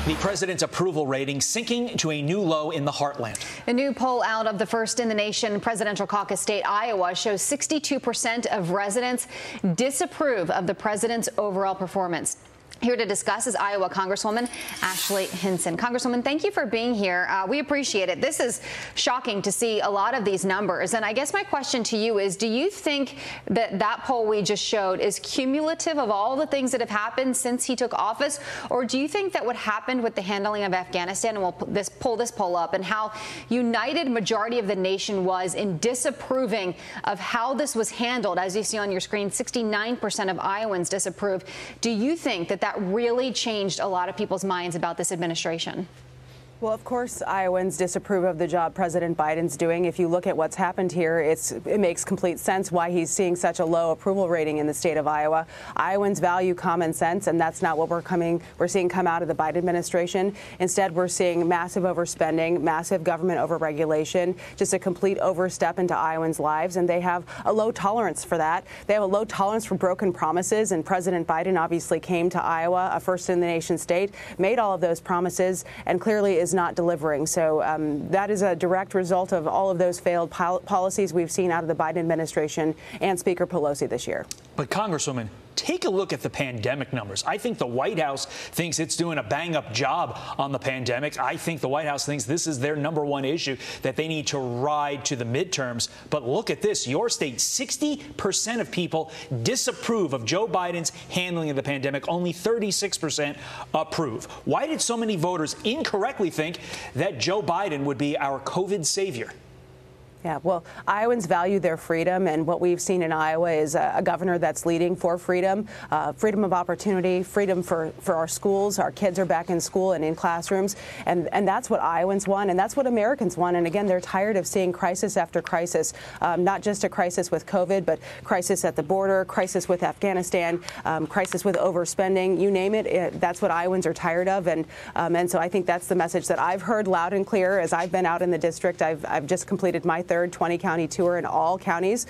The president's approval rating sinking to a new low in the heartland. A new poll out of the first in the nation presidential caucus state, Iowa, shows 62% of residents disapprove of the president's overall performance. Here to discuss is Iowa Congresswoman Ashley Hinson. Congresswoman, thank you for being here. We appreciate it. This is shocking to see a lot of these numbers. And I guess my question to you is, do you think that that poll we just showed is cumulative of all the things that have happened since he took office? Or do you think that what happened with the handling of Afghanistan, and we'll pull this poll up, and how united majority of the nation was in disapproving of how this was handled? As you see on your screen, 69% of Iowans disapprove. Do you think that really changed a lot of people's minds about this administration? Well, of course, Iowans disapprove of the job President Biden's doing. If you look at what's happened here, it makes complete sense why he's seeing such a low approval rating in the state of Iowa. Iowans value common sense, and that's not what we're seeing come out of the Biden administration. Instead, we're seeing massive overspending, massive government overregulation, just a complete overstep into Iowans' lives, and they have a low tolerance for that. They have a low tolerance for broken promises, and President Biden obviously came to Iowa, a first-in-the-nation state, made all of those promises, and clearly is not delivering. So that is a direct result of all of those failed policies we've seen out of the Biden administration and Speaker Pelosi this year. But Congresswoman, take a look at the pandemic numbers. I think the White House thinks it's doing a bang-up job on the pandemic. I think the White House thinks this is their #1 issue that they need to ride to the midterms. But look at this. Your state, 60% of people disapprove of Joe Biden's handling of the pandemic. Only 36% approve. Why did so many voters incorrectly think that Joe Biden would be our COVID savior? Yeah, well, Iowans value their freedom, and what we've seen in Iowa is a governor that's leading for freedom, freedom of opportunity, freedom for our schools. Our kids are back in school and in classrooms, and that's what Iowans want, and that's what Americans want. And again, they're tired of seeing crisis after crisis, not just a crisis with COVID, but crisis at the border, crisis with Afghanistan, crisis with overspending, you name it. That's what Iowans are tired of, and so I think that's the message that I've heard loud and clear as I've been out in the district. I've just completed my third 20-county tour in all counties,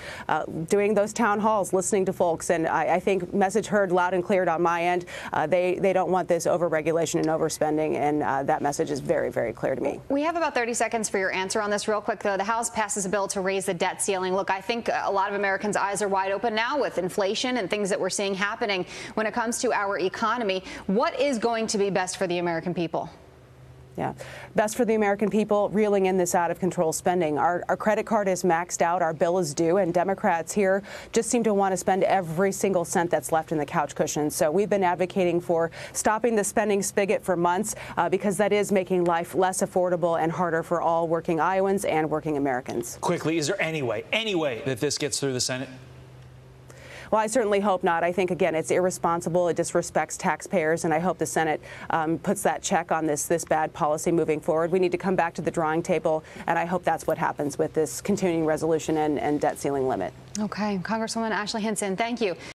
doing those town halls, listening to folks. And I think message heard loud and clear on my end. They don't want this overregulation and overspending, and that message is very, very clear to me. We have about 30 seconds for your answer on this. Real quick, though, the House passes a bill to raise the debt ceiling. Look, I think a lot of Americans' eyes are wide open now with inflation and things that we're seeing happening when it comes to our economy. What is going to be best for the American people? Yeah, best for the American people, reeling in this out-of-control spending. Our credit card is maxed out, our bill is due, and Democrats here just seem to want to spend every single cent that's left in the couch cushion. So we've been advocating for stopping the spending spigot for months because that is making life less affordable and harder for all working Iowans and working Americans. Quickly, is there any way that this gets through the Senate? Well, I certainly hope not. I think, again, it's irresponsible. It disrespects taxpayers, and I hope the Senate puts that check on this bad policy moving forward. We need to come back to the drawing table, and I hope that's what happens with this continuing resolution and debt ceiling limit. Okay. Congresswoman Ashley Hinson, thank you.